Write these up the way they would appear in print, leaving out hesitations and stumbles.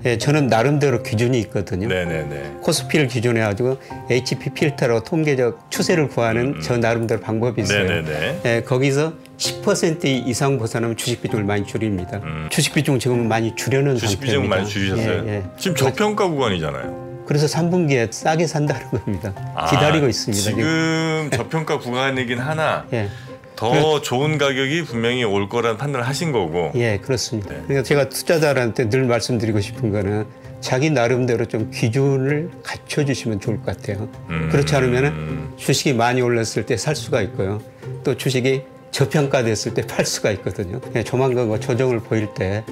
예, 저는 나름대로 기준이 있거든요. 네네네. 코스피를 기준해 가지고 HP 필터로 통계적 추세를 구하는 저 나름대로 방법이 있어요. 네네네. 예, 거기서 10% 이상 벗어나면 주식 비중을 많이 줄입니다. 주식 비중 지금 많이 줄여놓은 주식 상태입니다. 비중 많이 줄이셨어요? 예, 예. 지금 저평가 구간이잖아요. 그래서 3분기에 싸게 산다는 겁니다. 기다리고 있습니다. 지금 저평가 구간이긴 하나 예. 더 좋은 가격이 분명히 올 거라는 판단을 하신 거고. 예, 그렇습니다. 네. 그러니까 제가 투자자들한테 늘 말씀드리고 싶은 거는 자기 나름대로 좀 기준을 갖춰주시면 좋을 것 같아요. 그렇지 않으면 주식이 많이 올랐을 때 살 수가 있고요. 또 주식이 저평가됐을 때 팔 수가 있거든요. 예, 조만간 조정을 보일 때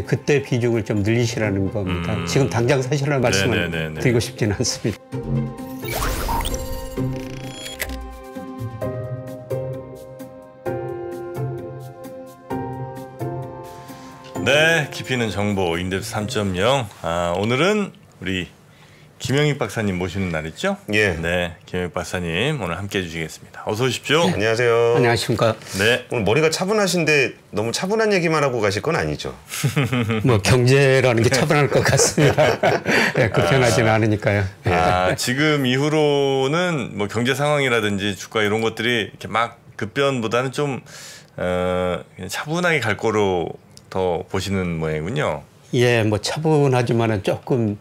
그때 비중을 좀 늘리시라는 겁니다. 지금 당장 사시라는 말씀을 네네네네. 드리고 싶지는 않습니다. 네, 깊이 있는 정보 인덱스 3.0. 오늘은 우리 김영익 박사님 모시는 날이죠? 예. 네, 김영익 박사님 오늘 함께해 주시겠습니다. 어서 오십시오. 안녕하세요. 안녕하십니까. 네. 오늘 머리가 차분하신데 너무 차분한 얘기만 하고 가실 건 아니죠? 뭐 경제라는 게 차분할 것 같습니다. 네, 급변하지는 않으니까요. 지금 이후로는 뭐 경제 상황이라든지 주가 이런 것들이 이렇게 막 급변보다는 좀 그냥 차분하게 갈 거로 더 보시는 모양이군요. 예, 뭐 차분하지만은 조금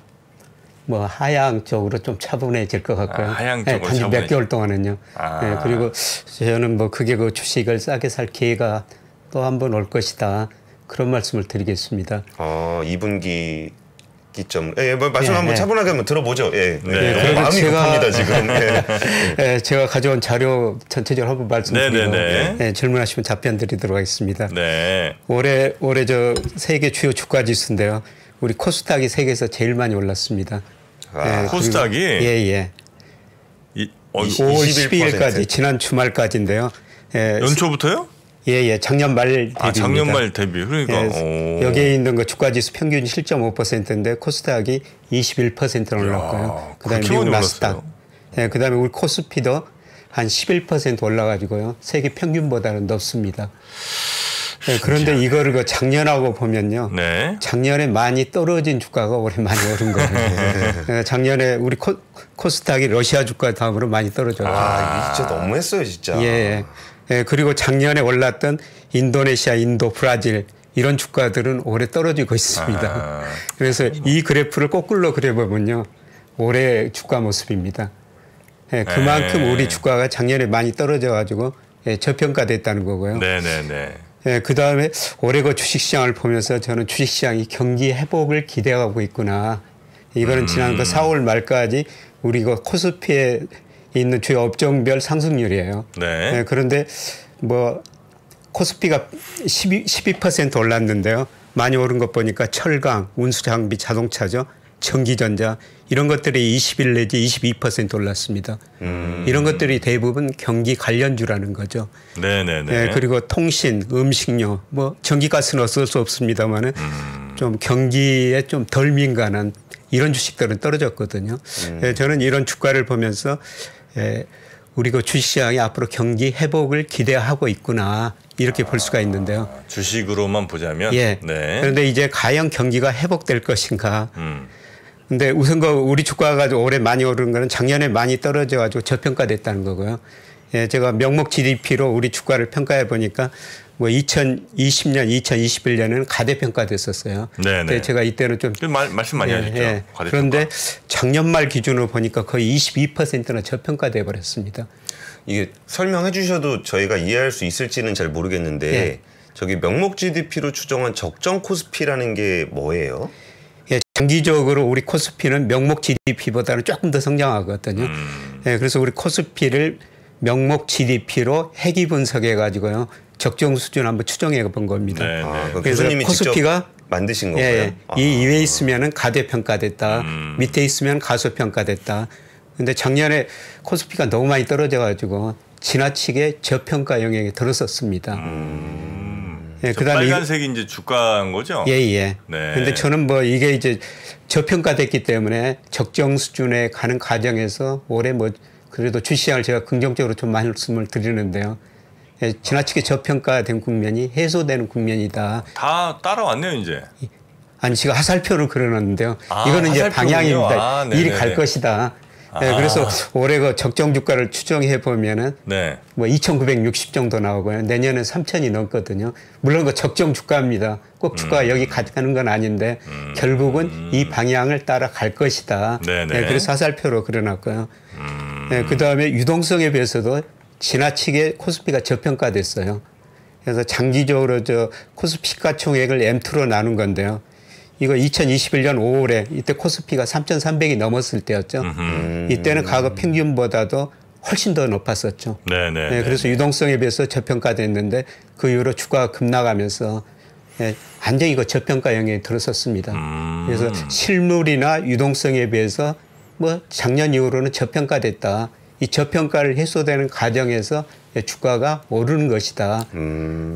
뭐 하향 쪽으로 좀 차분해질 것 같고요. 하향 쪽으로 단지 몇 개월 동안은요. 예, 그리고 저는 뭐 그게 그 주식을 싸게 살 기회가 또 한 번 올 것이다. 그런 말씀을 드리겠습니다. 2분기 기점. 예, 뭐 말씀 한번 차분하게 한번 들어보죠. 예. 네. 마음이 급합니다 지금. 예, 제가 가져온 자료 전체적으로 한번 말씀드리고 네네네. 질문하시면 답변 드리도록 하겠습니다. 네. 올해 저 세계 주요 주가 지수인데요. 우리 코스닥이 세계에서 제일 많이 올랐습니다. 코스닥이? 예. 5월 12일까지 지난 주말까지인데요. 연초부터요? 예. 작년 말 대비입니다. 작년 말 대비. 그러니까 여기에 있는 거 주가 지수 평균 7.5%인데 코스닥이 21% 올랐고요. 그다음에 미국 나스닥. 그다음에 우리 코스피도 한 11% 올라가지고요. 세계 평균보다는 높습니다. 그런데 이거를 그 작년하고 보면요. 네. 작년에 많이 떨어진 주가가 올해 많이 오른 거예요. 작년에 우리 코스닥이 러시아 주가 다음으로 많이 떨어졌죠. 이게 진짜 너무했어요, 진짜. 예. 그리고 작년에 올랐던 인도네시아, 인도, 브라질 이런 주가들은 올해 떨어지고 있습니다. 그래서 이 그래프를 거꾸로 그려보면요. 올해 주가 모습입니다. 그만큼 우리 주가가 작년에 많이 떨어져가지고 저평가됐다는 거고요. 네네네. 그다음에 올해 그 주식시장을 보면서 저는 주식시장이 경기 회복을 기대하고 있구나. 이거는 지난 그 4월 말까지 우리 그 코스피에 있는 주요 업종별 상승률이에요. 네. 그런데 뭐 코스피가 12% 올랐는데요. 많이 오른 것 보니까 철강, 운수장비, 자동차죠. 전기전자 이런 것들이 21 내지 22% 올랐습니다. 이런 것들이 대부분 경기 관련주라는 거죠. 네네네. 그리고 통신, 음식료, 뭐 전기가스는 어쩔 수 없습니다만은 좀 경기에 좀 덜 민감한 이런 주식들은 떨어졌거든요. 저는 이런 주가를 보면서 우리 그 주식시장이 앞으로 경기 회복을 기대하고 있구나 이렇게 볼 수가 있는데요. 주식으로만 보자면. 예. 네. 그런데 이제 과연 경기가 회복될 것인가. 근데 우선 우리 주가가 올해 많이 오른 거는 작년에 많이 떨어져가지고 저평가됐다는 거고요. 예, 제가 명목 GDP로 우리 주가를 평가해 보니까 뭐 2020년, 2021년에는 가대평가됐었어요. 네네. 제가 이때는 좀 말씀 많이 하셨죠. 그런데 작년 말 기준으로 보니까 거의 22%나 저평가돼 버렸습니다. 이게 설명해 주셔도 저희가 이해할 수 있을지는 잘 모르겠는데 저기 명목 GDP로 추정한 적정 코스피라는 게 뭐예요? 예, 장기적으로 우리 코스피는 명목 GDP보다는 조금 더 성장하거든요. 그래서 우리 코스피를 명목 GDP로 해기 분석해 가지고요. 적정 수준 한번 추정해 본 겁니다. 그래서 코스피가 만드신 건가요? 이 위에 있으면은 가대평가됐다. 밑에 있으면 가소평가됐다. 근데 작년에 코스피가 너무 많이 떨어져 가지고 지나치게 저평가 영역에 들었었습니다. 그다음에 빨간색이 이제 주가인 거죠? 예. 네. 근데 저는 뭐 이게 이제 저평가됐기 때문에 적정 수준에 가는 과정에서 올해 뭐 그래도 주시장을 제가 긍정적으로 좀 말씀을 드리는데요. 지나치게 저평가된 국면이 해소되는 국면이다. 다 따라왔네요, 이제. 아니 지금 하살표로 그려놨는데요. 아, 이거는 이제 하살표군요. 방향입니다. 아, 이리 갈 것이다. 네, 그래서 올해 그 적정 주가를 추정해 보면은 네. 뭐 2,960 정도 나오고요. 내년에 3,000이 넘거든요. 물론 그 적정 주가입니다. 꼭 주가 여기 가는 건 아닌데 결국은 이 방향을 따라 갈 것이다. 네네. 네, 그래서 화살표로 그려놨고요. 네, 그 다음에 유동성에 비해서도 지나치게 코스피가 저평가됐어요. 그래서 장기적으로 저 코스피 시가총액을 M2로 나눈 건데요. 이거 2021년 5월에 이때 코스피가 3,300이 넘었을 때였죠. 이때는 과거 평균보다도 훨씬 더 높았었죠. 네네. 네, 그래서 유동성에 비해서 저평가됐는데 그 이후로 주가가 급락하면서 예, 완전히 이거 저평가 영역에 들어섰습니다. 그래서 실물이나 유동성에 비해서 뭐 작년 이후로는 저평가됐다. 이 저평가를 해소되는 과정에서 주가가 오르는 것이다.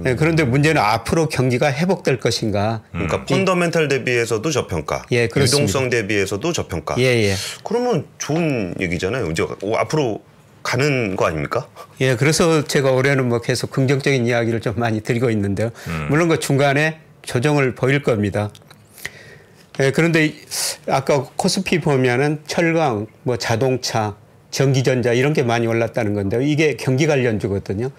예, 그런데 문제는 앞으로 경기가 회복될 것인가. 그러니까 펀더멘탈 대비해서도 저평가, 예, 그렇습니다. 유동성 대비해서도 저평가. 예, 예. 그러면 좋은 얘기잖아요. 이제 앞으로 가는 거 아닙니까? 예, 그래서 제가 올해는 뭐 계속 긍정적인 이야기를 좀 많이 드리고 있는데요. 물론 그 중간에 조정을 보일 겁니다. 예, 그런데 아까 코스피 보면은 철강, 뭐 자동차, 전기전자 이런 게 많이 올랐다는 건데요. 이게 경기 관련주거든요.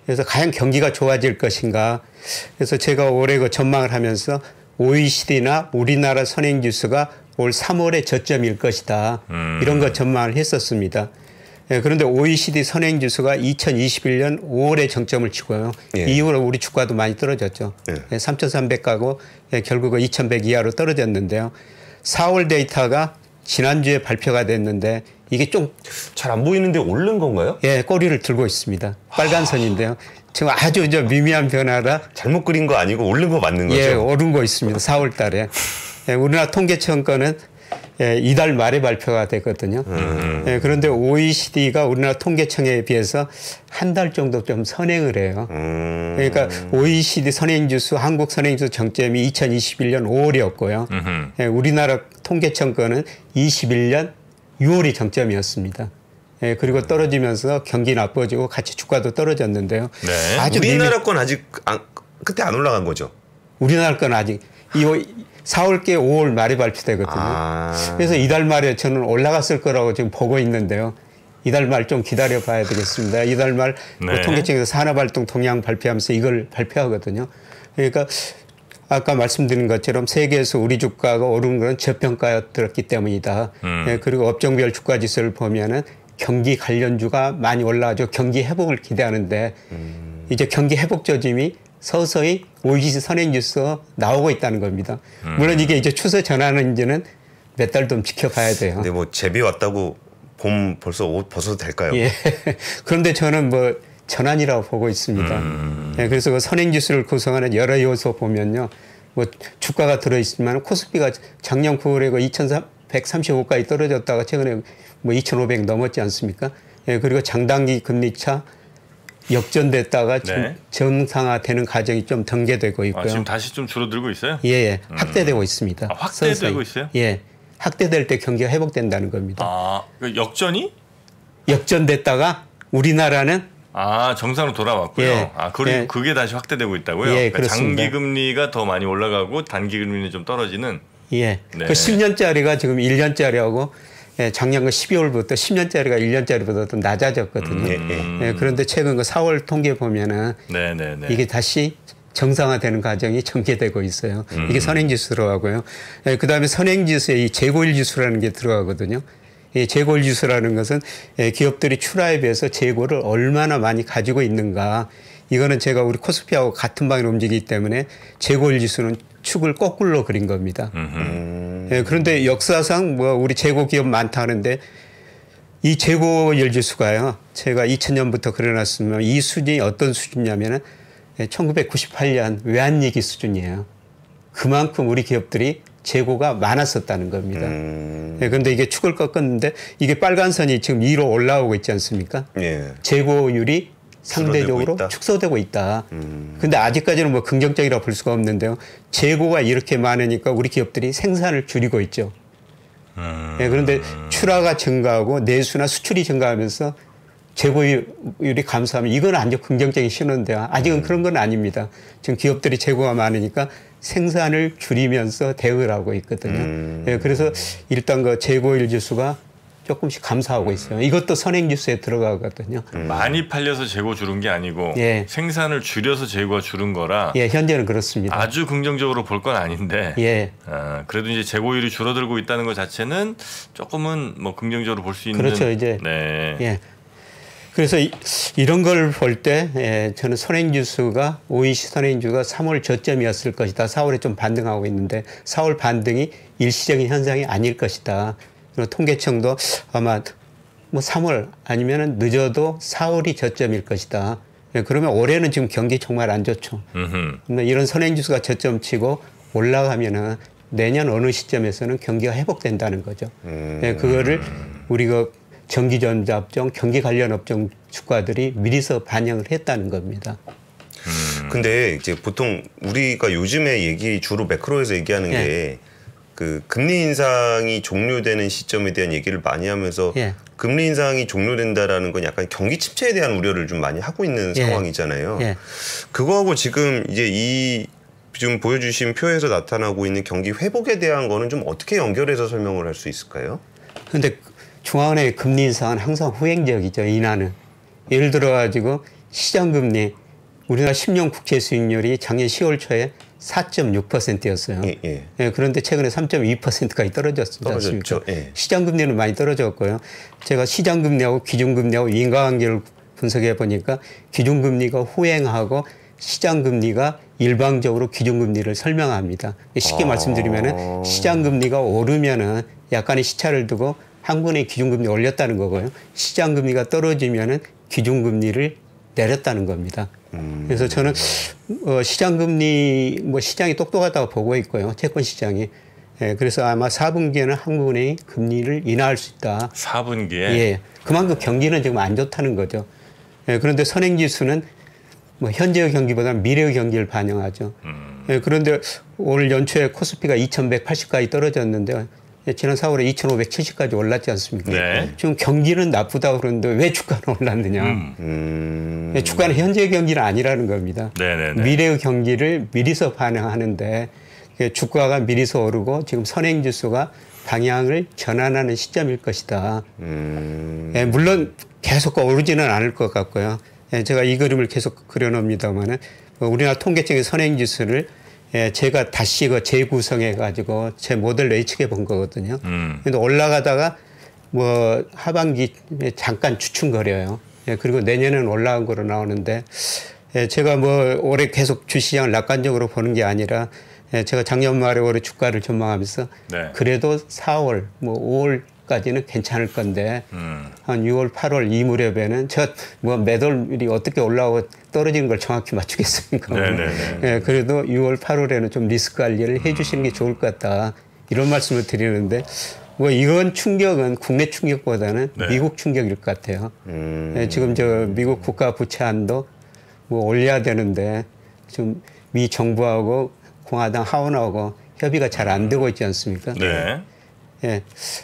그래서 과연 경기가 좋아질 것인가. 그래서 제가 올해 그 전망을 하면서 OECD나 우리나라 선행지수가 올 3월에 저점일 것이다. 이런 거 전망을 했었습니다. 예, 그런데 OECD 선행지수가 2021년 5월에 정점을 치고요. 예. 이후로 우리 주가도 많이 떨어졌죠. 예. 3,300 가고 결국은 2,100 이하로 떨어졌는데요. 4월 데이터가 지난주에 발표가 됐는데 이게 좀 잘 안 보이는데 오른 건가요? 예, 꼬리를 들고 있습니다. 빨간 선인데요. 지금 아주 저 미미한 변화라 잘못 그린 거 아니고 오른 거 맞는 거죠? 예, 오른 거 있습니다. 4월 달에. 예, 우리나라 통계청 거는 예, 이달 말에 발표가 됐거든요. 예, 그런데 OECD가 우리나라 통계청에 비해서 한 달 정도 좀 선행을 해요. 그러니까 OECD 선행지수, 한국 선행지수 정점이 2021년 5월이었고요. 예, 우리나라 통계청 거는 21년 6월이 정점이었습니다. 예, 그리고 떨어지면서 경기 나빠지고 같이 주가도 떨어졌는데요. 네. 아주 우리나라 건 아직 그때 안 올라간 거죠? 우리나라 건 아직 4월께 5월 말에 발표되거든요. 그래서 이달 말에 저는 올라갔을 거라고 지금 보고 있는데요. 이달 말 좀 기다려 봐야 되겠습니다. 이달 말 네. 통계청에서 산업활동 동향 발표하면서 이걸 발표하거든요. 그러니까 아까 말씀드린 것처럼 세계에서 우리 주가가 오른 건 저평가였기 때문이다. 예, 그리고 업종별 주가 지수를 보면은 경기 관련주가 많이 올라가죠. 경기 회복을 기대하는데 이제 경기 회복 조짐이 서서히 OECD 선행지수 나오고 있다는 겁니다. 물론 이게 이제 추세 전환인지는 몇 달 좀 지켜봐야 돼요. 근데 뭐 제비 왔다고 봄 벌써 옷 벗어도 될까요? 예. 그런데 저는 뭐 전환이라고 보고 있습니다. 예, 그래서 그 선행지수를 구성하는 여러 요소 보면요. 뭐 주가가 들어있지만 코스피가 작년 9월에 그 2,135까지 떨어졌다가 최근에 뭐 2,500 넘었지 않습니까? 예, 그리고 장단기 금리차 역전됐다가 네. 정상화되는 과정이 좀 전개되고 있고요. 지금 다시 좀 줄어들고 있어요? 예, 예. 확대되고 있습니다. 확대되고 서서히. 있어요? 예. 확대될 때 경기가 회복된다는 겁니다. 그 역전이? 역전됐다가 우리나라는 정상으로 돌아왔고요. 예. 그리고 예. 그게 다시 확대되고 있다고요? 예, 그러니까 그렇습니다. 장기 금리가 더 많이 올라가고 단기 금리는 좀 떨어지는. 예. 네. 그 10년짜리가 지금 1년짜리하고 예, 작년 그 12월부터 10년짜리가 1년짜리보다 좀 낮아졌거든요. 예, 그런데 최근 그 4월 통계 보면은 네네네. 이게 다시 정상화되는 과정이 전개되고 있어요. 이게 선행지수 들어가고요. 예, 그다음에 선행지수에 이 재고일 지수라는 게 들어가거든요. 이 재고일 지수라는 것은 예, 기업들이 출하에 비해서 재고를 얼마나 많이 가지고 있는가. 이거는 제가 우리 코스피하고 같은 방향으로 움직이기 때문에 재고일 지수는 축을 거꾸로 그린 겁니다. 예, 그런데 역사상 뭐 우리 재고 기업 많다 하는데 이 재고일 지수가요. 제가 2000년부터 그려놨으면 이 수준이 어떤 수준이냐면은 1998년 외환위기 수준이에요. 그만큼 우리 기업들이 재고가 많았었다는 겁니다. 예, 그런데 이게 축을 꺾었는데 이게 빨간 선이 지금 위로 올라오고 있지 않습니까? 예. 재고율이 상대적으로 축소되고 있다. 근데 아직까지는 뭐 긍정적이라고 볼 수가 없는데요. 재고가 이렇게 많으니까 우리 기업들이 생산을 줄이고 있죠. 예, 그런데 출하가 증가하고 내수나 수출이 증가하면서 재고율이 감소하면 이건 아주 긍정적인 신호인데요. 아직은 그런 건 아닙니다. 지금 기업들이 재고가 많으니까 생산을 줄이면서 대응을 하고 있거든요. 예, 그래서 일단 그 재고일 지수가 조금씩 감소하고 있어요. 이것도 선행지수에 들어가거든요. 많이 팔려서 재고 줄은 게 아니고 예. 생산을 줄여서 재고가 줄은 거라 예, 현재는 그렇습니다. 아주 긍정적으로 볼 건 아닌데 예. 그래도 이제 재고율이 줄어들고 있다는 것 자체는 조금은 뭐 긍정적으로 볼 수 있는 그렇죠. 이제 네. 예. 그래서 이런 걸 볼 때 저는 선행지수가 OECD 선행지수가 3월 저점이었을 것이다. 4월에 좀 반등하고 있는데 4월 반등이 일시적인 현상이 아닐 것이다. 그리고 통계청도 아마 뭐 3월 아니면은 늦어도 4월이 저점일 것이다. 그러면 올해는 지금 경기 정말 안 좋죠. 근데 이런 선행지수가 저점치고 올라가면은 내년 어느 시점에서는 경기가 회복된다는 거죠. 그거를 우리가 전기전자업종, 경기 관련 업종 주가들이 미리서 반영을 했다는 겁니다. 근데 이제 보통 우리가 요즘에 주로 매크로에서 얘기하는 예. 게 그 금리 인상이 종료되는 시점에 대한 얘기를 많이 하면서 예. 금리 인상이 종료된다라는 건 약간 경기 침체에 대한 우려를 좀 많이 하고 있는 예. 상황이잖아요. 예. 그거하고 지금 이제 지금 보여주신 표에서 나타나고 있는 경기 회복에 대한 거는 좀 어떻게 연결해서 설명을 할 수 있을까요? 근데 중앙은행의 금리 인상은 항상 후행적이죠. 인하는. 예를 들어 가지고 시장금리 우리나라 10년 국채 수익률이 작년 10월 초에 4.6%였어요. 예. 그런데 최근에 3.2%까지 떨어졌지 않습니까? 떨어졌죠. 예. 시장금리는 많이 떨어졌고요. 제가 시장금리하고 기준금리하고 인과관계를 분석해 보니까 기준금리가 후행하고 시장금리가 일방적으로 기준금리를 설명합니다. 쉽게 말씀드리면은 시장금리가 오르면은 약간의 시차를 두고 한국은행이 기준금리 올렸다는 거고요. 시장금리가 떨어지면은 기준금리를 내렸다는 겁니다. 그래서 저는 시장금리 뭐 시장이 똑똑하다고 보고 있고요. 채권 시장이. 그래서 아마 4분기에는 한국은행이 금리를 인하할 수 있다. 4분기에? 예. 그만큼 경기는 지금 안 좋다는 거죠. 그런데 선행지수는 뭐 현재의 경기보다는 미래의 경기를 반영하죠. 그런데 올 연초에 코스피가 2180까지 떨어졌는데 지난 4월에 2570까지 올랐지 않습니까? 네. 지금 경기는 나쁘다고 그러는데 왜 주가는 올랐느냐. 주가는 현재의 경기는 아니라는 겁니다. 네네네. 미래의 경기를 미리서 반영하는데 주가가 미리서 오르고 지금 선행지수가 방향을 전환하는 시점일 것이다. 물론 계속 오르지는 않을 것 같고요. 제가 이 그림을 계속 그려놓습니다만은 우리나라 통계청의 선행지수를 제가 다시 재구성해 가지고 제 모델로 예측해 본 거거든요. 근데 올라가다가 뭐 하반기 잠깐 주춤거려요. 그리고 내년에는 올라간 거로 나오는데 제가 뭐 올해 계속 주시장을 낙관적으로 보는 게 아니라 제가 작년 말에 올해 주가를 전망하면서 네. 그래도 4월 뭐 5월까지는 괜찮을 건데 한 6월 8월 이 무렵에는 저 뭐 매dol이 어떻게 올라오고 떨어지는 걸 정확히 맞추겠습니까? 네네네. 그래도 6월 8월에는 좀 리스크 관리를 해 주시는 게 좋을 것 같다. 이런 말씀을 드리는데 뭐 이런 충격은 국내 충격보다는 네. 미국 충격일 것 같아요. 지금 저 미국 국가 부채 한도 뭐 올려야 되는데 지금 미 정부하고 공화당 하원하고 협의가 잘 안 되고 있지 않습니까? 네.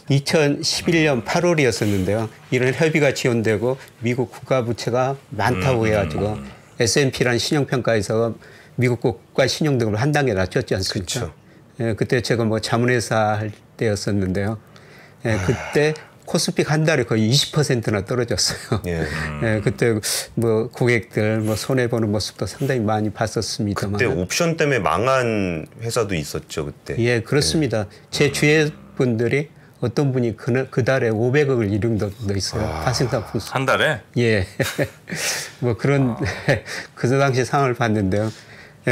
2011년 8월이었었는데요. 이런 협의가 지연되고 미국 국가 부채가 많다고 해가지고 S&P라는 신용평가에서 미국 국가 신용 등급을 한 단계 낮췄지 않습니까? 그때 제가 뭐 자문회사 할 때였었는데요. 그때 코스피 한 달에 거의 20%나 떨어졌어요. 그때 뭐 고객들 뭐 손해 보는 모습도 상당히 많이 봤었습니다만. 그때 옵션 때문에 망한 회사도 있었죠 그때. 예, 그렇습니다. 제 주위 분들이 어떤 분이 그 달에 500억을 이룬 분도 있어요. 파생상 분수. 한 달에? 예. 뭐 그런 그 당시 상황을 봤는데요.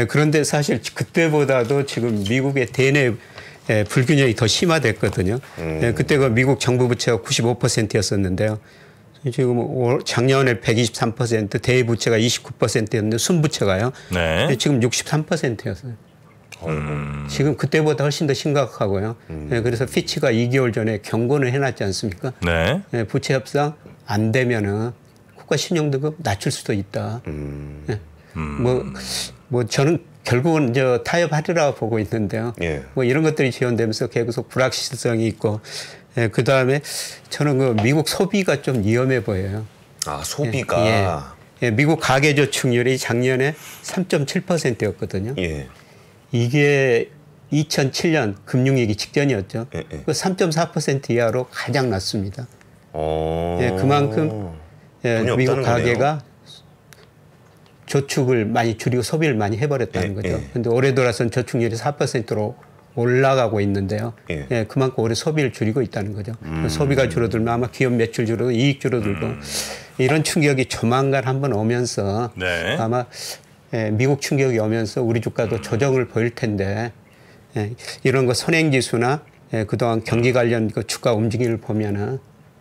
그런데 사실 그때보다도 지금 미국의 대내 불균형이 더 심화됐거든요. 그때 그 미국 정부 부채가 95%였었는데요. 지금 작년에 123%, 대부채가 29%였는데 순부채가요. 네. 지금 63%였어요. 지금 그때보다 훨씬 더 심각하고요. 그래서 피치가 2개월 전에 경고는 해놨지 않습니까? 네. 부채 협상 안 되면은 국가 신용등급 낮출 수도 있다. 뭐 저는 결국은 저 타협하리라고 보고 있는데요. 뭐 이런 것들이 지연되면서 계속 불확실성이 있고, 그 다음에 저는 그 미국 소비가 좀 위험해 보여요. 아, 소비가. 미국 가계저축률이 작년에 3.7%였거든요. 이게 2007년 금융위기 직전이었죠. 예, 예. 그 3.4% 이하로 가장 낮습니다. 예, 그만큼 예, 돈이 미국 없다는 가계가 저축을 많이 줄이고 소비를 많이 해버렸다는 예, 거죠. 예. 그런데 올해 들어서는 저축률이 4%로 올라가고 있는데요. 예. 예, 그만큼 올해 소비를 줄이고 있다는 거죠. 소비가 줄어들면 아마 기업 매출 줄어들고 이익 줄어들고 이런 충격이 조만간 한번 오면서 네. 아마 예, 미국 충격이 오면서 우리 주가도 조정을 보일 텐데 예, 이런 거 선행지수나 예, 그동안 경기 관련 그 주가 움직임을 보면은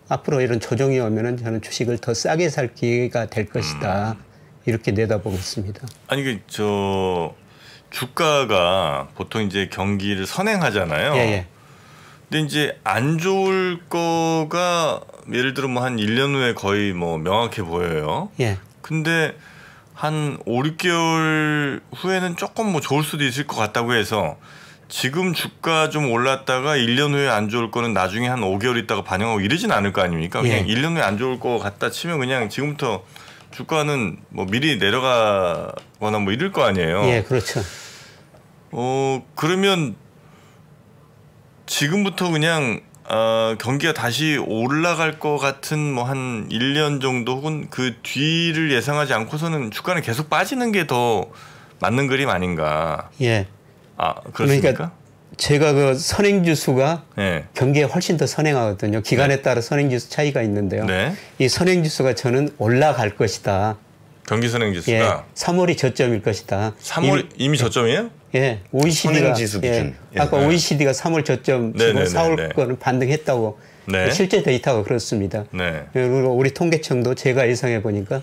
앞으로 이런 조정이 오면은 저는 주식을 더 싸게 살 기회가 될 것이다. 이렇게 내다보고 있습니다. 아니 저 주가가 보통 이제 경기를 선행하잖아요. 예, 예. 근데 이제 안 좋을 거가 예를 들어 뭐 한 1년 후에 거의 뭐 명확해 보여요. 예. 근데 한 5, 6개월 후에는 조금 뭐 좋을 수도 있을 것 같다고 해서 지금 주가 좀 올랐다가 1년 후에 안 좋을 거는 나중에 한 5개월 있다가 반영하고 이러진 않을 거 아닙니까? 그냥 예. 1년 후에 안 좋을 거 같다 치면 그냥 지금부터 주가는 뭐 미리 내려가거나 뭐 이럴 거 아니에요. 예, 그렇죠. 그러면 지금부터 그냥 경기가 다시 올라갈 것 같은 뭐 한 1년 정도 혹은 그 뒤를 예상하지 않고서는 주가는 계속 빠지는 게 더 맞는 그림 아닌가. 예. 그렇습니까? 그러니까 제가 그 선행지수가 네. 경기에 훨씬 더 선행하거든요. 기간에 따라 선행지수 차이가 있는데요. 네. 이 선행지수가 저는 올라갈 것이다. 경기 선행지수가 예, 3월이 저점일 것이다. 3월 이미 저점이에요? 예, OECD가 선행지수 기준. 예. 아까 OECD가 3월 저점 치고 네네네네. 4월 거는 반등했다고 네. 실제 데이터가 그렇습니다. 네. 그리고 우리 통계청도 제가 예상해 보니까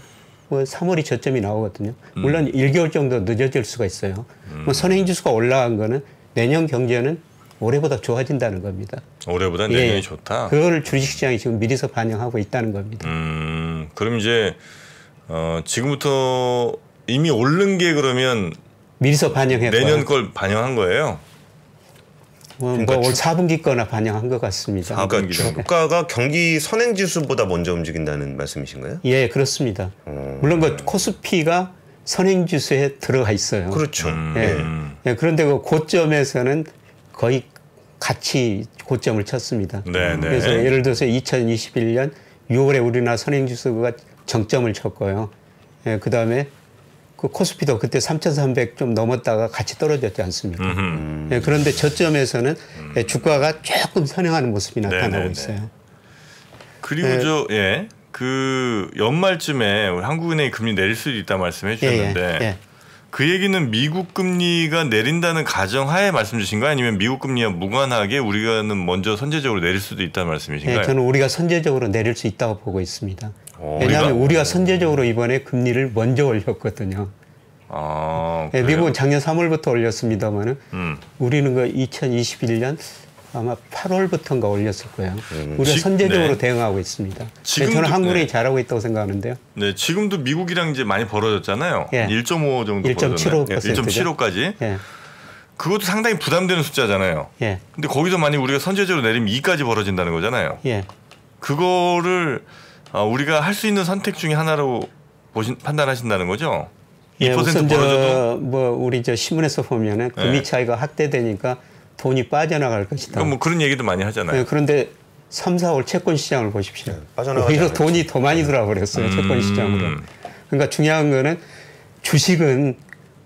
뭐 3월이 저점이 나오거든요. 물론 1개월 정도 늦어질 수가 있어요. 뭐 선행지수가 올라간 거는 내년 경제는 올해보다 좋아진다는 겁니다. 올해보다 예, 내년이 좋다. 그거를 주식시장이 지금 미리서 반영하고 있다는 겁니다. 그럼 이제 지금부터 이미 오른 게 그러면 미리서 반영했고요. 내년 걸 반영한 거예요? 뭐 올 4분기 거나 반영한 것 같습니다. 사- 그러니까 분기죠. 주가가 경기 선행지수보다 먼저 움직인다는 말씀이신가요? 예, 그렇습니다. 물론 그 코스피가 선행지수에 들어가 있어요. 그렇죠. 예. 예, 그런데 그 고점에서는 거의 같이 고점을 쳤습니다. 네, 네. 그래서 예를 들어서 2021년 6월에 우리나라 선행지수가 정점을 쳤고요. 예, 그 다음에 그 코스피도 그때 3,300 좀 넘었다가 같이 떨어졌지 않습니까? 예, 그런데 저점에서는 예, 주가가 조금 선행하는 모습이 나타나고 네네네. 있어요. 그리고 네. 그 연말쯤에 우리 한국은행이 금리 내릴 수도 있다 말씀해 주셨는데 예. 그 얘기는 미국 금리가 내린다는 가정하에 말씀 주신 거 아니면 미국 금리와 무관하게 우리가는 먼저 선제적으로 내릴 수도 있다는 말씀이신가요? 예, 저는 우리가 선제적으로 내릴 수 있다고 보고 있습니다. 어, 왜냐하면 우리가 선제적으로 이번에 금리를 먼저 올렸거든요. 예, 그래요? 미국은 작년 3월부터 올렸습니다만은 음. 우리는 그 2021년 아마 8월부터인가 올렸을 거예요. 우리가 지- 선제적으로 네. 대응하고 있습니다. 지금도- 저는 한국은행이 네. 잘하고 있다고 생각하는데요. 네, 지금도 미국이랑 이제 많이 벌어졌잖아요. 예. 1.5 정도 1.75% 1.75까지. 예, 그것도 상당히 부담되는 숫자잖아요. 예, 근데 거기서 만약 우리가 선제적으로 내리면 2까지 벌어진다는 거잖아요. 예. 그거를 우리가 할 수 있는 선택 중에 하나로 판단하신다는 거죠? 예, 2% 우선 벌어져도 뭐 우리 신문에서 보면은 금리 차이가 확대되니까 돈이 빠져나갈 것이다. 그럼 뭐 그런 얘기도 많이 하잖아요. 예, 그런데 3, 4월 채권 시장을 보십시오. 빠져나가지 오히려 않았죠. 돈이 더 많이 들어와 버렸어요. 채권 시장으로. 그러니까 중요한 거는 주식은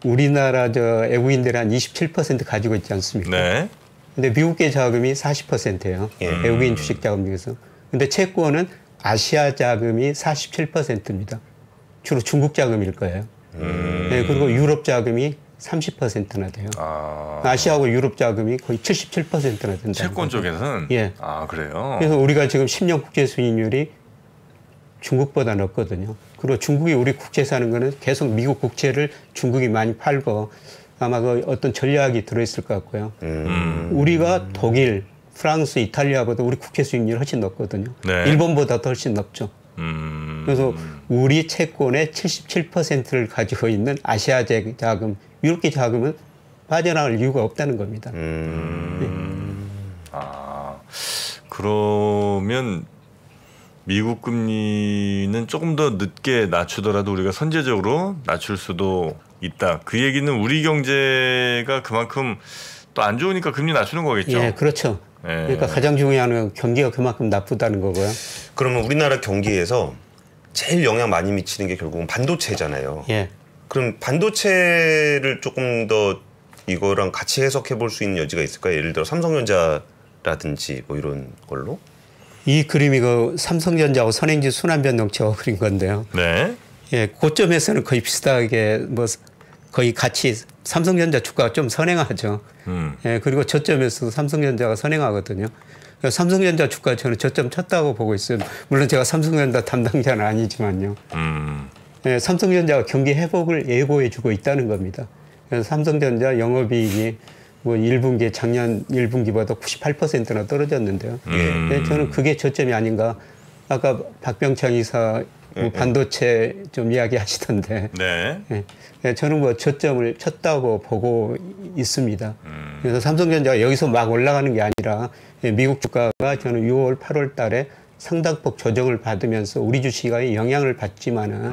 우리나라 외국인들이 한 27% 가지고 있지 않습니까? 네. 근데 미국계 자금이 40%예요. 외국인 주식 자금 중에서. 근데 채권은 아시아 자금이 47%입니다. 주로 중국 자금일 거예요. 네, 그리고 유럽 자금이 30%나 돼요. 아시아하고 유럽 자금이 거의 77%나 된다. 채권 쪽에서는 예. 그래요. 그래서 우리가 지금 10년 국제 수익률이 중국보다 높거든요. 그리고 중국이 우리 국채 사는 거는 계속 미국 국채를 중국이 많이 팔고 아마 그 어떤 전략이 들어있을 것 같고요. 우리가 독일, 프랑스, 이탈리아보다 우리 국채 수익률이 훨씬 높거든요. 네. 일본보다 더 훨씬 높죠. 그래서 우리 채권의 77%를 가지고 있는 아시아 자금, 유럽계 자금은 빠져나갈 이유가 없다는 겁니다. 그러면 미국 금리는 조금 더 늦게 낮추더라도 우리가 선제적으로 낮출 수도 있다. 그 얘기는 우리 경제가 그만큼 또 안 좋으니까 금리 낮추는 거겠죠. 예, 그렇죠. 예. 그러니까 가장 중요한 건 경기가 그만큼 나쁘다는 거고요. 그러면 우리나라 경기에서 제일 영향 많이 미치는 게 결국은 반도체잖아요. 예. 그럼 반도체를 조금 더 이거랑 같이 해석해 볼 수 있는 여지가 있을까요? 예를 들어 삼성전자라든지 뭐 이런 걸로? 이 그림이 그 삼성전자하고 선행지 순환변동체가 그린 건데요. 네. 예, 고점에서는 거의 비슷하게 뭐 거의 같이 삼성전자 주가가 좀 선행하죠. 예, 그리고 저점에서도 삼성전자가 선행하거든요. 그러니까 삼성전자 주가 저는 저점 쳤다고 보고 있어요. 물론 제가 삼성전자 담당자는 아니지만요. 예, 삼성전자가 경기 회복을 예고해주고 있다는 겁니다. 그래서 삼성전자 영업이익이 뭐 1분기 작년 1분기보다 98%나 떨어졌는데요. 예, 저는 그게 저점이 아닌가. 아까 박병창 이사 뭐 반도체 좀 이야기하시던데. 네. 예, 저는 뭐 저점을 쳤다고 보고 있습니다. 그래서 삼성전자가 여기서 막 올라가는 게 아니라 미국 주가가 저는 6월, 8월 달에 상당폭 조정을 받으면서 우리 주식이 영향을 받지만은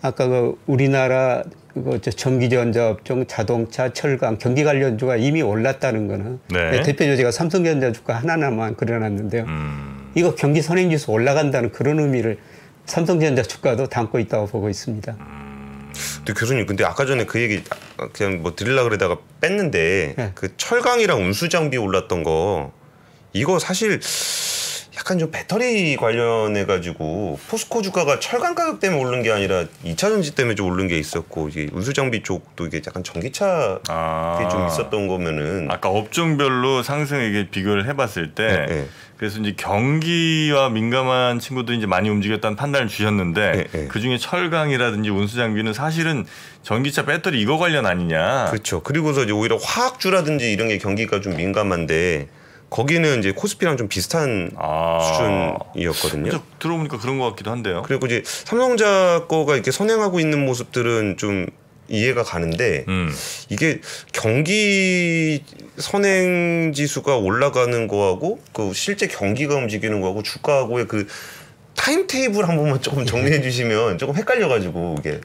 아까 그 우리나라 그 전기전자 업종, 자동차, 철강, 경기 관련주가 이미 올랐다는 거는 네. 대표적으로 제가 삼성전자 주가 하나만 그려놨는데요. 이거 경기 선행지수 올라간다는 그런 의미를 삼성전자 주가도 담고 있다고 보고 있습니다. 근데 교수님, 근데 아까 전에 그 얘기 그냥 뭐 드리려고 그러다가 뺐는데 네. 그 철강이랑 운수장비 올랐던 거 이거 사실 약간 좀 배터리 관련해 가지고 포스코 주가가 철강 가격 때문에 오른 게 아니라 2차 전지 때문에 좀 오른 게 있었고, 이게 운수장비 쪽도 이게 약간 전기차 게 좀 있었던 거면은 아까 업종별로 상승 이게 비교를 해봤을 때 네. 그래서 이제 경기와 민감한 친구들이 이제 많이 움직였다는 판단을 주셨는데 네. 그 중에 철강이라든지 운수장비는 사실은 전기차 배터리 이거 관련 아니냐. 그렇죠. 그리고서 이제 오히려 화학주라든지 이런 게 경기가 좀 민감한데 거기는 이제 코스피랑 좀 비슷한 수준이었거든요. 그렇죠. 들어보니까 그런 것 같기도 한데요. 그리고 이제 삼성전자 거가 이렇게 선행하고 있는 모습들은 좀 이해가 가는데 이게 경기 선행 지수가 올라가는 거하고 그 실제 경기가 움직이는 거하고 주가하고의 그 타임 테이블 한 번만 조금 정리해 주시면 조금 헷갈려가지고 이게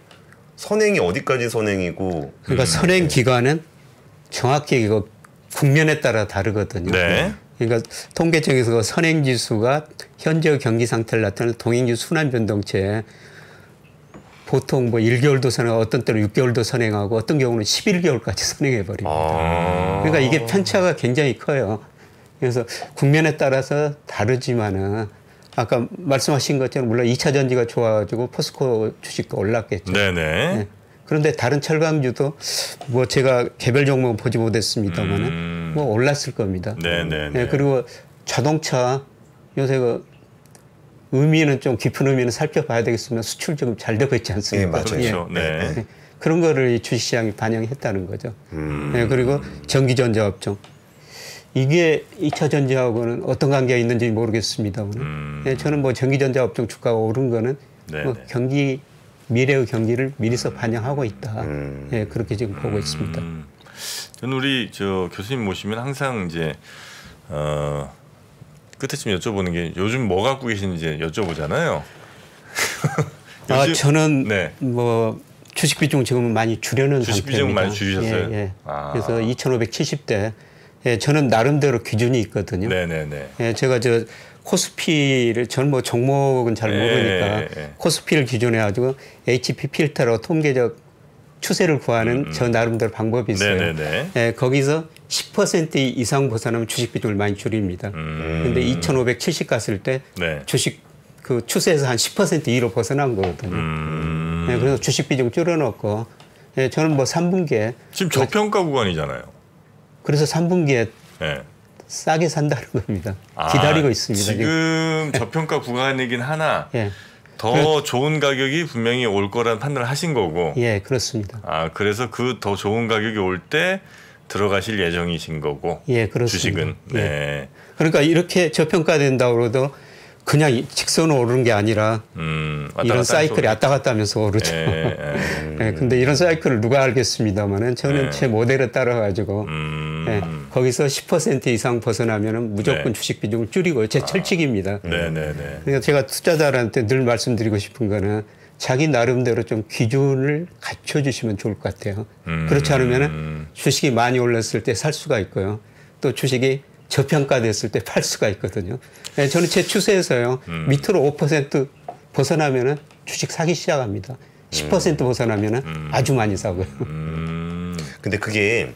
선행이 어디까지 선행이고 그러니까 선행 기간은 정확히 이거 국면에 따라 다르거든요. 네. 그러니까 통계청에서 그 선행 지수가 현재 경기 상태를 나타내는 동행지수 순환 변동체에 보통 뭐 1개월도 선행하고 어떤 때는 6개월도 선행하고 어떤 경우는 11개월까지 선행해 버립니다. 그러니까 이게 편차가 굉장히 커요. 그래서 국면에 따라서 다르지만은 아까 말씀하신 것처럼 물론 2차 전지가 좋아가지고 포스코 주식도 올랐겠죠. 네네. 네. 그런데 다른 철강주도 뭐 제가 개별 종목은 보지 못했습니다만은 뭐 올랐을 겁니다. 네네. 네, 그리고 자동차 요새 그 의미는 좀 깊은 의미는 살펴봐야 되겠으면 수출 좀 잘 되고 있지 않습니까? 예, 맞아요. 그렇죠. 네. 네. 그런 거를 주식시장이 반영했다는 거죠. 네, 그리고 전기전자 업종. 이게 2차 전지하고는 어떤 관계가 있는지 모르겠습니다만 네, 저는 뭐 전기전자 업종 주가가 오른 거는 뭐 경기 미래의 경기를 미리서 반영하고 있다. 네, 그렇게 지금 보고 있습니다. 저는 우리 저 교수님 모시면 항상 이제 끝에쯤 여쭤보는 게 요즘 뭐 갖고 계시는지 여쭤보잖아요. 저는 네. 뭐 주식 비중 지금은 많이 줄여놓은 주식 상태입니다. 비중 많이 줄이셨어요? 예, 예. 그래서 2,570대. 예, 저는 나름대로 기준이 있거든요. 네네네. 예, 제가 저 코스피를 저는 뭐 종목은 잘 모르니까 코스피를 기준에 가지고 HP 필터로 통계적 추세를 구하는 저 나름대로 방법이 있어요. 네네네. 예, 거기서 10% 이상 벗어나면 주식 비중을 많이 줄입니다. 그런데 2,570 갔을 때 네. 주식 그 추세에서 한 10% 이로 벗어난 거거든요. 예, 그래서 주식 비중 줄여놓고 예, 저는 뭐 3분기에 지금 저평가 구간이잖아요. 그래서 3분기에 네. 싸게 산다는 겁니다. 기다리고 있습니다. 지금 저평가 구간이긴 하나 예. 더 좋은 가격이 분명히 올 거라는 판단을 하신 거고. 예, 그렇습니다. 그래서 그 더 좋은 가격이 올 때 들어가실 예정이신 거고. 예, 그렇습니다. 주식은. 예. 네. 그러니까 이렇게 저평가된다고 그래도 그냥 직선으로 오르는 게 아니라 이런 사이클이 왔다 갔다 하면서 오르죠. 예, 근데 이런 사이클을 누가 알겠습니다만은 저는 제 모델에 따라 가지고 예, 거기서 10% 이상 벗어나면은 무조건 주식 비중을 줄이고 제 철칙입니다. 네네네. 그러니까 제가 투자자들한테 늘 말씀드리고 싶은 거는 자기 나름대로 좀 기준을 갖춰주시면 좋을 것 같아요. 그렇지 않으면 주식이 많이 올랐을 때 살 수가 있고요. 또 주식이 저평가됐을 때 팔 수가 있거든요. 네, 저는 제 추세에서요. 밑으로 5% 벗어나면은 주식 사기 시작합니다. 10% 벗어나면은 아주 많이 사고요. 근데 그게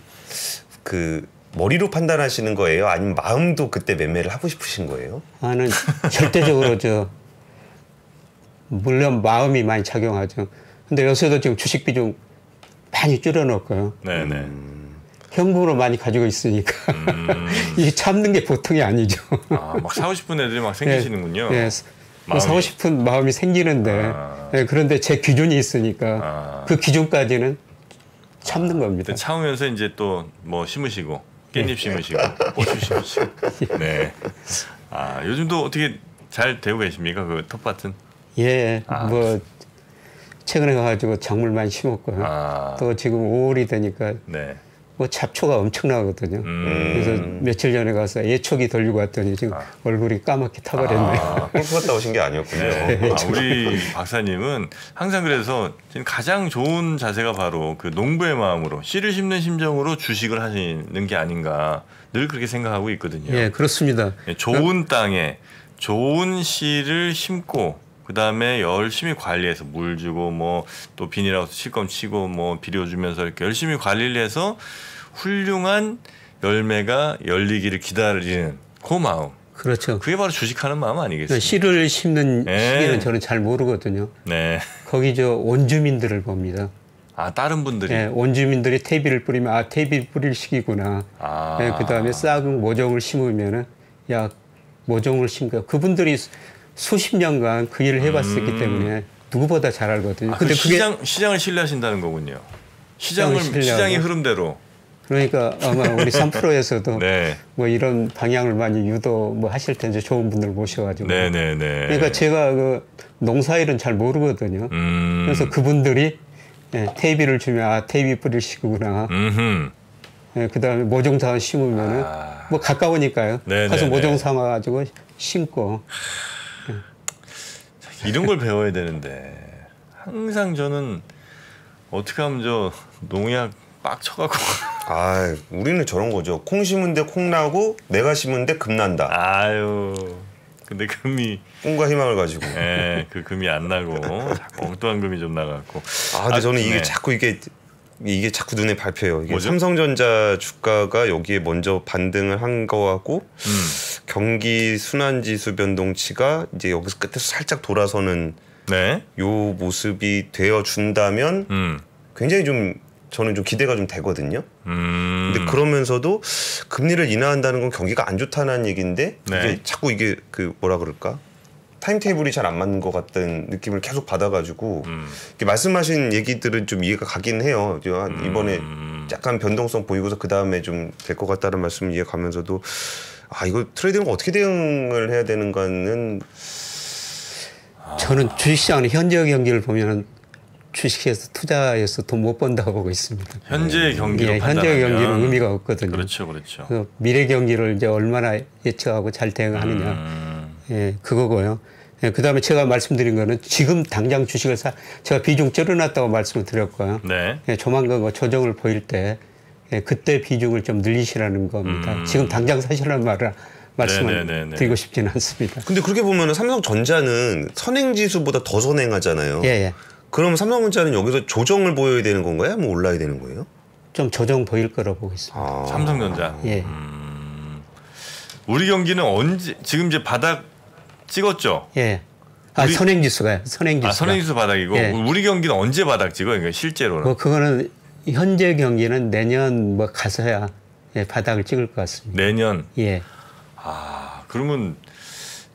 그 머리로 판단하시는 거예요? 아니면 마음도 그때 매매를 하고 싶으신 거예요? 나는 절대적으로 물론 마음이 많이 작용하죠. 근데 요새도 지금 주식 비중 많이 줄여놓고요. 네네. 현금으로 많이 가지고 있으니까 이게 참는 게 보통이 아니죠. 막 사고 싶은 애들이 막 생기시는군요. 네, 사고 싶은 마음이 생기는데 네, 그런데 제 기준이 있으니까 그 기준까지는 참는 겁니다. 참으면서 이제 또 뭐 심으시고 깻잎 심으시고 고추 심으시고. 네. 요즘도 어떻게 잘 되고 계십니까? 그 텃밭은? 예, 뭐 최근에 가가지고 작물 많이 심었고요. 또 지금 5월이 되니까 네. 뭐 잡초가 엄청나거든요. 그래서 며칠 전에 가서 예초기 돌리고 왔더니 지금 얼굴이 까맣게 타버렸네요. 골프 갔다 오신 게 아니었군요. 네. 우리 박사님은 항상 그래서 지금 가장 좋은 자세가 바로 그 농부의 마음으로 씨를 심는 심정으로 주식을 하시는 게 아닌가 늘 그렇게 생각하고 있거든요. 예, 그렇습니다. 좋은 땅에 좋은 씨를 심고 그 다음에 열심히 관리해서 물 주고 뭐 또 비닐하우스 실검 치고 뭐 비료 주면서 이렇게 열심히 관리를 해서 훌륭한 열매가 열리기를 기다리는 그 마음. 그렇죠. 그게 바로 주식하는 마음 아니겠습니까? 씨를 심는 네. 시기는 저는 잘 모르거든요. 네. 거기 원주민들을 봅니다. 다른 분들이. 예, 원주민들이 퇴비를 뿌리면 퇴비 뿌릴 시기구나. 예, 그다음에 싹은 모종을 심으면은 모종을 심고 그분들이 수십 년간 그 일을 해봤었기 때문에 누구보다 잘 알거든요. 근데 시장을 신뢰하신다는 거군요. 시장의 흐름대로. 그러니까 아마 우리 3프로에서도 네. 뭐 이런 방향을 많이 유도 뭐 하실 텐데 좋은 분들 모셔가지고. 네네네. 그러니까 제가 그 농사일은 잘 모르거든요. 그래서 그분들이 퇴비를 주면 퇴비 뿌릴 시구나. 그다음에 모종상을 심으면은 뭐 가까우니까요. 네네네. 가서 모종상 와가지고 심고. 이런 걸 배워야 되는데 항상 저는 어떻게 하면 농약 빡 쳐갖고 우리는 저런 거죠. 콩 심은데 콩 나고 내가 심은데 금 난다. 근데 금이 꿈과 희망을 가지고. 그 금이 안 나고 자꾸 엉뚱한 금이 좀 나갖고. 근데 저는 이게 자꾸 이게 자꾸 눈에 밟혀요. 이게 뭐죠? 삼성전자 주가가 여기에 먼저 반등을 한 거하고 경기 순환지수 변동치가 이제 여기서 끝에서 살짝 돌아서는 요 모습이 되어 준다면 굉장히 저는 좀 기대가 좀 되거든요. 근데 그러면서도 금리를 인하한다는 건 경기가 안 좋다는 얘기인데 이게 자꾸 이게 뭐라 그럴까? 타임테이블이 잘 안 맞는 것 같다는 느낌을 계속 받아가지고 이렇게 말씀하신 얘기들은 좀 이해가 가긴 해요. 이번에 약간 변동성 보이고서 그 다음에 좀 될 것 같다는 말씀 이해 가면서도 이거 트레이딩을 어떻게 대응을 해야 되는가는 저는 주식시장의 현재 경기를 보면 주식에서 투자해서 돈 못 번다고 보고 있습니다. 현재 경기로 판단하면 현재 경기는 의미가 없거든요. 그렇죠. 그래서 미래 경기를 이제 얼마나 예측하고 잘 대응하느냐, 그거고요. 그다음에 제가 말씀드린 거는 지금 당장 주식을 제가 비중 줄여놨다고 말씀을 드렸고요. 조만간 조정을 보일 때 그때 비중을 좀 늘리시라는 겁니다. 지금 당장 사시라는 말씀을 드리고 싶지는 않습니다. 근데 그렇게 보면 삼성전자는 선행지수보다 더 선행하잖아요. 그럼 삼성전자는 여기서 조정을 보여야 되는 건가요? 아니면 올라야 되는 거예요? 좀 조정 보일 거라고 보고 있습니다. 삼성전자. 우리 경기는 지금 이제 바닥 찍었죠? 선행지수가요. 선행지수 바닥이고 우리 경기는 언제 바닥 찍어요? 그러니까 실제로는. 그거는 현재 경기는 내년 가서야 바닥을 찍을 것 같습니다. 내년? 그러면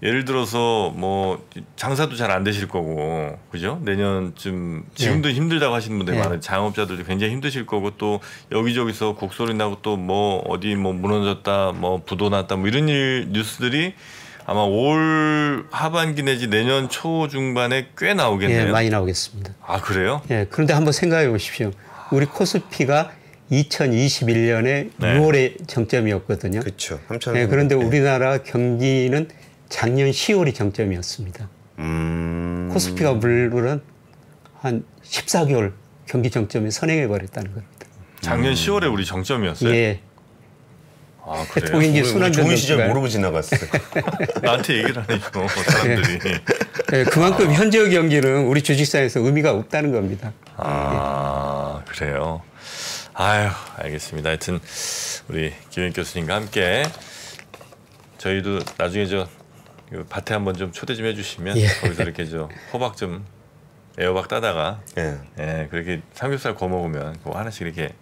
예를 들어서 뭐 장사도 잘 안 되실 거고, 그죠? 내년쯤 지금도 힘들다고 하시는 분들이 많아요. 장업자들도 굉장히 힘드실 거고, 또 여기저기서 곡소리 나고 또 뭐 어디 뭐 무너졌다, 뭐 부도 났다, 뭐 이런 뉴스들이 아마 올 하반기 내지 내년 초 중반에 꽤 나오겠네요. 많이 나오겠습니다. 그래요? 그런데 한번 생각해 보십시오. 우리 코스피가 2021년에 6월에 정점이었거든요. 그렇죠. 그런데 우리나라 경기는 작년 10월이 정점이었습니다. 코스피가 물론 한 14개월 경기 정점에 선행해 버렸다는 겁니다. 작년 10월에 우리 정점이었어요. 예. 아 그래요. 통행지 우리 순환 좋은 시절 변동수가 모르고 지나갔어요. 나한테 얘기를 안 해줘 사람들이. 예, 그만큼 현재 경기는 우리 주식시장에서 의미가 없다는 겁니다. 아 그래요. 아유 알겠습니다. 하여튼 우리 김현익 교수님과 함께 저희도 나중에 저 밭에 한번 좀 초대 좀 해주시면 예. 거기서 이렇게 저 호박 좀 애호박 따다가 예. 예 그렇게 삼겹살 구워 먹으면 그거 하나씩 이렇게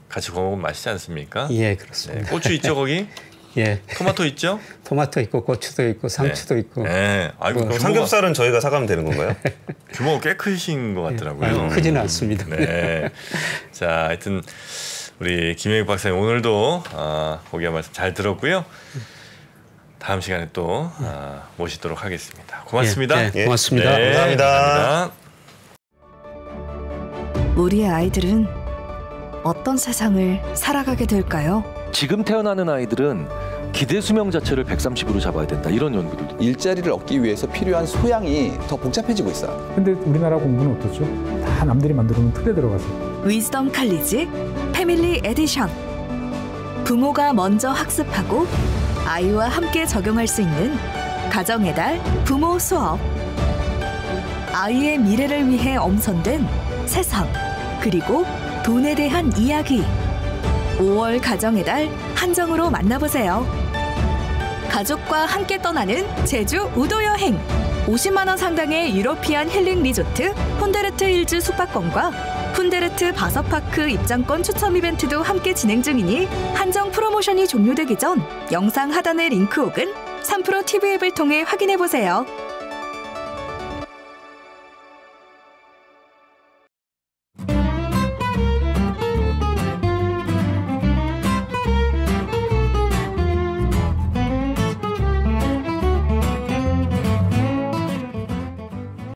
같이 구워 먹으면 맛있지 않습니까? 예, 네, 그렇습니다. 고추 있죠 거기? 예. 토마토 있죠? 토마토 있고 고추도 있고 상추도 있고. 네. 아이고 뭐, 그럼 삼겹살은 저희가 사가면 되는 건가요? 규모가 꽤 크신 것 같더라고요. 아주 크지는 않습니다. 네. 자, 하여튼 우리 김현익 박사님 오늘도 고귀한 말씀 잘 들었고요. 다음 시간에 또 모시도록 하겠습니다. 고맙습니다. 예, 예, 고맙습니다. 네, 감사합니다. 우리의 아이들은 어떤 세상을 살아가게 될까요? 지금 태어나는 아이들은 기대 수명 자체를 130으로 잡아야 된다. 이런 연구들도. 일자리를 얻기 위해서 필요한 소양이 더 복잡해지고 있어요. 근데 우리나라 공부는 어떻죠? 다 남들이 만들어놓은 틀에 들어가서. 위즈덤 칼리지 패밀리 에디션. 부모가 먼저 학습하고 아이와 함께 적용할 수 있는 가정의 달 부모 수업. 아이의 미래를 위해 엄선된 세상 그리고 돈에 대한 이야기. 5월 가정의 달 한정으로 만나보세요. 가족과 함께 떠나는 제주 우도 여행. 50만 원 상당의 유로피안 힐링 리조트 훈데르트 힐즈 숙박권과 훈데르트 바서파크 입장권 추첨 이벤트도 함께 진행 중이니 한정 프로모션이 종료되기 전 영상 하단의 링크 혹은 3프로 TV 앱을 통해 확인해보세요.